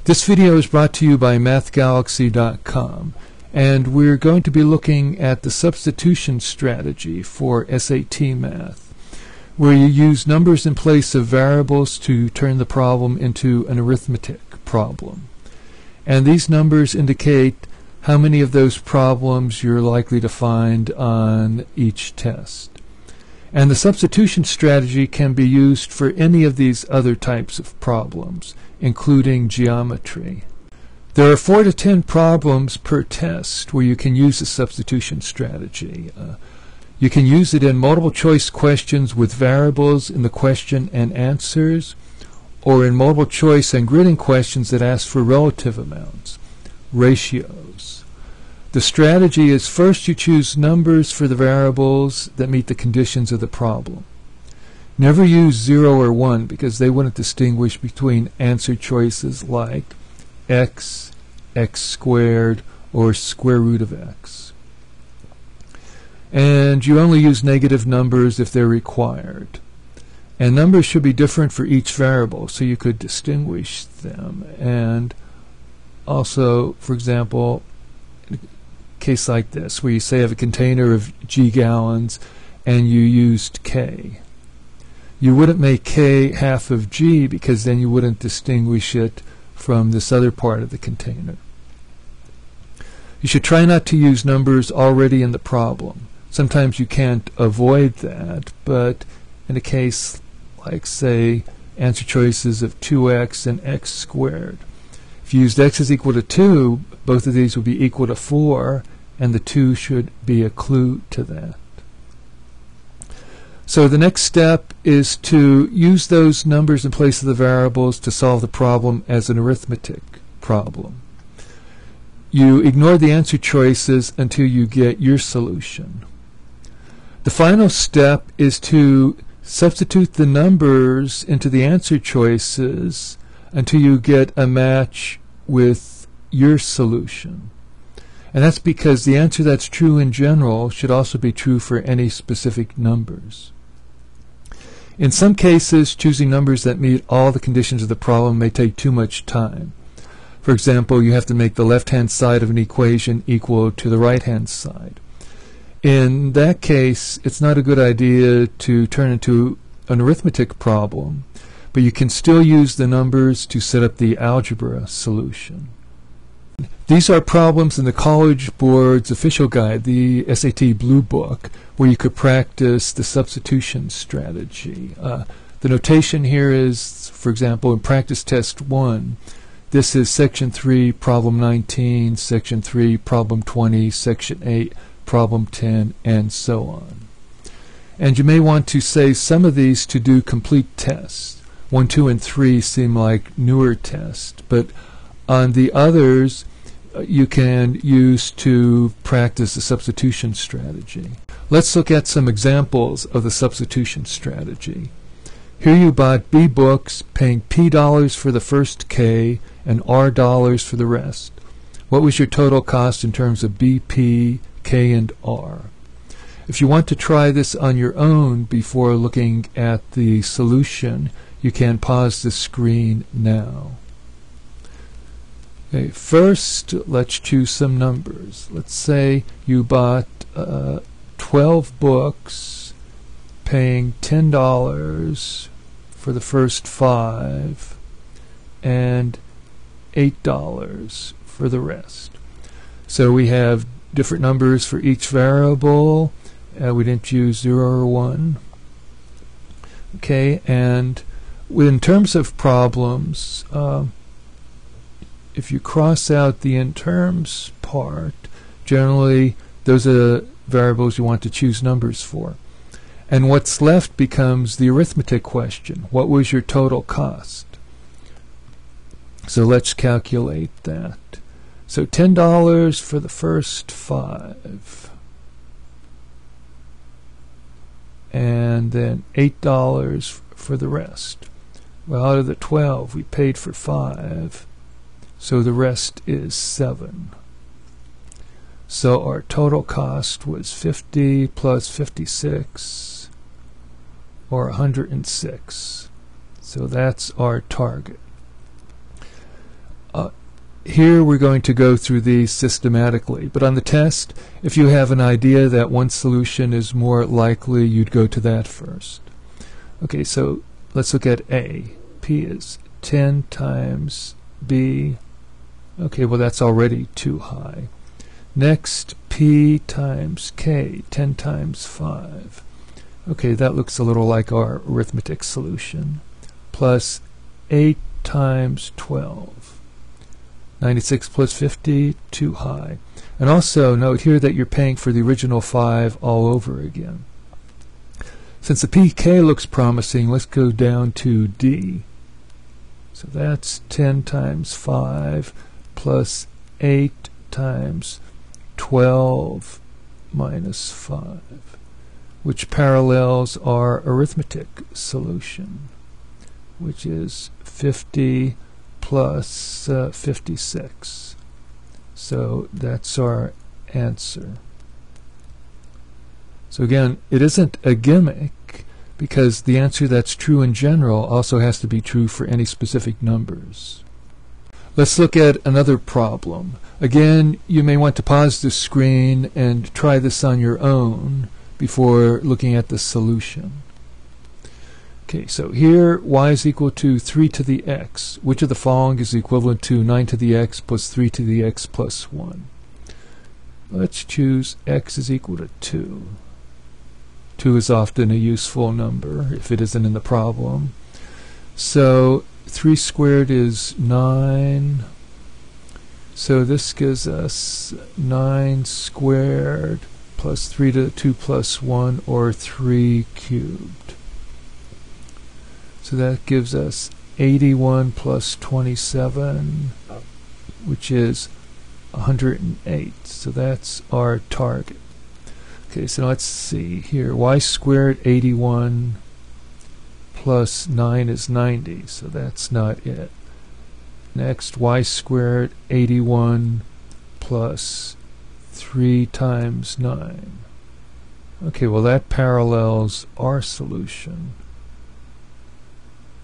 This video is brought to you by MathGalaxy.com, and we're going to be looking at the substitution strategy for SAT math, where you use numbers in place of variables to turn the problem into an arithmetic problem. And these numbers indicate how many of those problems you're likely to find on each test. And the substitution strategy can be used for any of these other types of problems, including geometry. There are 4 to 10 problems per test where you can use the substitution strategy. You can use it in multiple choice questions with variables in the question and answers, or in multiple choice and gridding questions that ask for relative amounts, ratios. The strategy is first you choose numbers for the variables that meet the conditions of the problem. Never use 0 or 1 because they wouldn't distinguish between answer choices like x, x squared, or square root of x. And you only use negative numbers if they're required. And numbers should be different for each variable so you could distinguish them. And also, for example, in a case like this where you say you have a container of g gallons and you used k. You wouldn't make k half of g because then you wouldn't distinguish it from this other part of the container. You should try not to use numbers already in the problem. Sometimes you can't avoid that, but in a case like, say, answer choices of 2x and x squared, if you used x is equal to 2, both of these would be equal to 4, and the 2 should be a clue to that. So the next step is to use those numbers in place of the variables to solve the problem as an arithmetic problem. You ignore the answer choices until you get your solution. The final step is to substitute the numbers into the answer choices until you get a match with your solution. And that's because the answer that's true in general should also be true for any specific numbers. In some cases, choosing numbers that meet all the conditions of the problem may take too much time. For example, you have to make the left-hand side of an equation equal to the right-hand side. In that case, it's not a good idea to turn into an arithmetic problem, but you can still use the numbers to set up the algebra solution. These are problems in the College Board's official guide, the SAT Blue Book, where you could practice the substitution strategy. The notation here is, for example, in Practice Test 1, this is Section 3, Problem 19, Section 3, Problem 20, Section 8, Problem 10, and so on. And you may want to say some of these to do complete tests. 1, 2, and 3 seem like newer tests, but on the others, you can use to practice the substitution strategy. Let's look at some examples of the substitution strategy. Here you bought B books, paying P dollars for the first K and R dollars for the rest. What was your total cost in terms of BP, K, and R? If you want to try this on your own before looking at the solution, you can pause the screen now. Okay, first, let's choose some numbers. Let's say you bought 12 books, paying $10 for the first 5, and $8 for the rest. So we have different numbers for each variable. We didn't use 0 or 1. Okay, and in terms of problems, if you cross out the in terms part, generally those are variables you want to choose numbers for. And what's left becomes the arithmetic question. What was your total cost? So let's calculate that. So $10 for the first 5. And then $8 for the rest. Well, out of the 12, we paid for 5. So the rest is 7. So our total cost was 50 plus 56, or 106. So that's our target. here we're going to go through these systematically, but on the test, if you have an idea that one solution is more likely, you'd go to that first. Okay, so let's look at A. P is 10 times B. Okay, well that's already too high. Next, P times K, 10 times 5. Okay, that looks a little like our arithmetic solution. Plus 8 times 12. 96 plus 50, too high. And also note here that you're paying for the original 5 all over again. Since the PK looks promising, let's go down to D. So that's 10 times 5 plus 8 times 12 minus 5, which parallels our arithmetic solution, which is 50 plus 56. So that's our answer. So again, it isn't a gimmick, because the answer that's true in general also has to be true for any specific numbers. Let's look at another problem. Again, you may want to pause the screen and try this on your own before looking at the solution. Okay, so here y is equal to 3 to the x. Which of the following is equivalent to 9 to the x plus 3 to the x plus 1? Let's choose x is equal to 2. 2 is often a useful number if it isn't in the problem. So 3 squared is 9. So this gives us 9 squared plus 3 to the 2 plus 1, or 3 cubed. So that gives us 81 plus 27, which is 108. So that's our target. Okay, so let's see here. Y squared 81 plus 9 is 90, so that's not it. Next, y squared 81 plus 3 times 9. Okay, well that parallels our solution,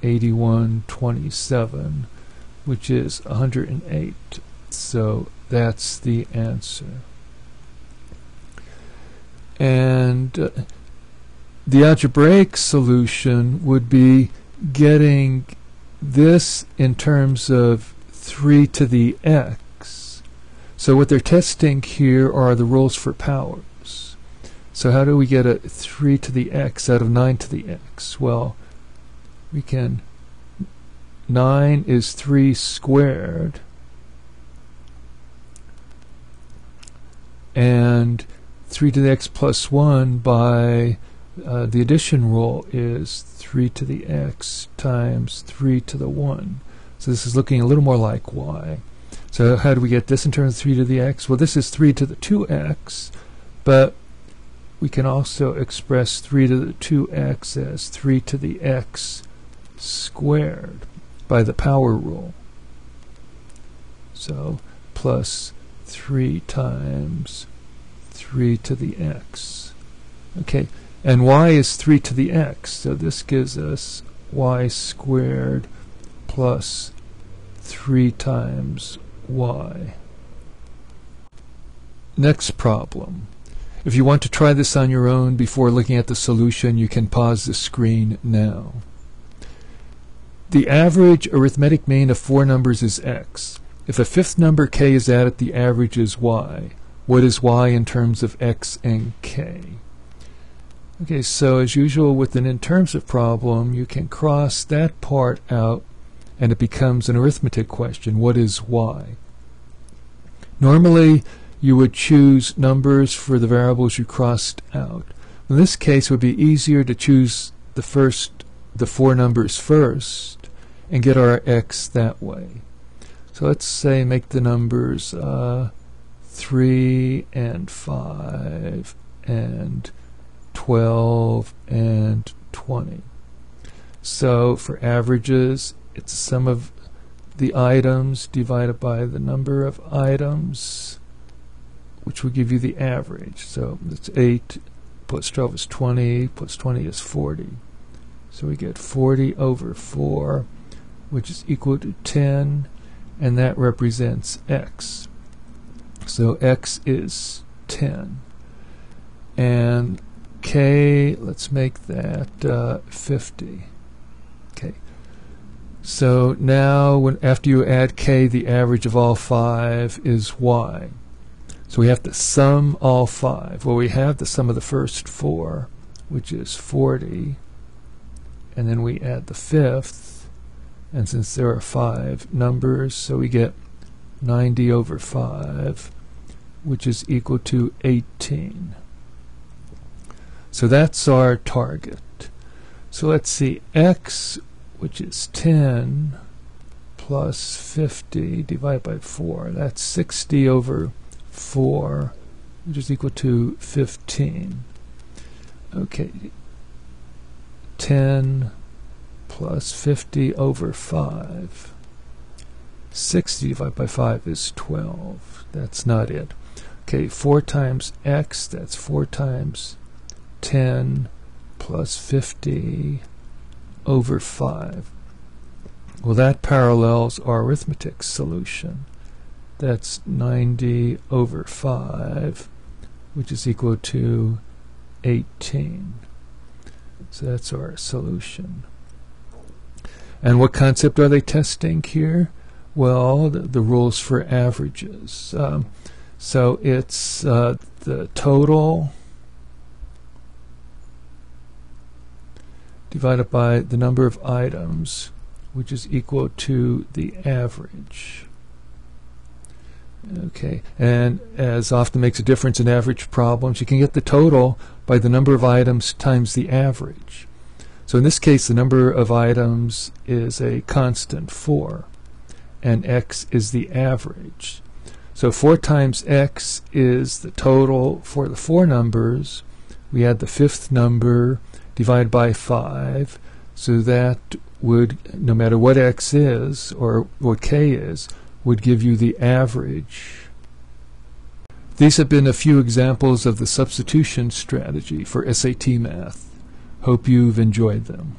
8127, which is 108. So that's the answer. And the algebraic solution would be getting this in terms of 3 to the x. So what they're testing here are the rules for powers. So how do we get a 3 to the x out of 9 to the x? Well, we can, 9 is 3 squared, and 3 to the x plus 1 by the addition rule is 3 to the x times 3 to the 1. So this is looking a little more like y. So how do we get this in terms of 3 to the x? Well, this is 3 to the 2x, but we can also express 3 to the 2x as 3 to the x squared by the power rule. So plus 3 times 3 to the x. Okay, and y is 3 to the x, so this gives us y squared plus 3 times y. Next problem. If you want to try this on your own before looking at the solution, you can pause the screen now. The average arithmetic mean of 4 numbers is x. If a fifth number k is added, the average is y. What is y in terms of x and k? Okay, so as usual with an in terms of problem, you can cross that part out and it becomes an arithmetic question. What is y? Normally, you would choose numbers for the variables you crossed out. In this case, it would be easier to choose the 4 numbers first and get our x that way. So let's say make the numbers 3 and 5 and 12 and 20. So for averages, it's the sum of the items divided by the number of items, which will give you the average. So it's 8 plus 12 is 20, plus 20 is 40. So we get 40 over 4, which is equal to 10. and that represents x. So x is 10. And k, let's make that 50. Okay. So now, after you add k, the average of all 5 is y. So we have to sum all 5. Well, we have the sum of the first 4, which is 40. And then we add the fifth. And since there are 5 numbers, so we get 90 over 5, which is equal to 18. So that's our target. So let's see, x, which is 10, plus 50 divided by 4. That's 60 over 4, which is equal to 15. Okay, 10 plus 50 over 5. 60 divided by 5 is 12. That's not it. Okay, 4 times x, that's 4 times 10 plus 50 over 5. Well, that parallels our arithmetic solution. That's 90 over 5, which is equal to 18. So that's our solution. And what concept are they testing here? Well, the rules for averages. So it's the total divided by the number of items, which is equal to the average. Okay, and as often makes a difference in average problems, you can get the total by the number of items times the average. So in this case, the number of items is a constant 4, and x is the average. So 4 times x is the total for the 4 numbers. We add the 5th number, divide by 5, so that would, no matter what x is or what k is, would give you the average. These have been a few examples of the substitution strategy for SAT math. Hope you've enjoyed them.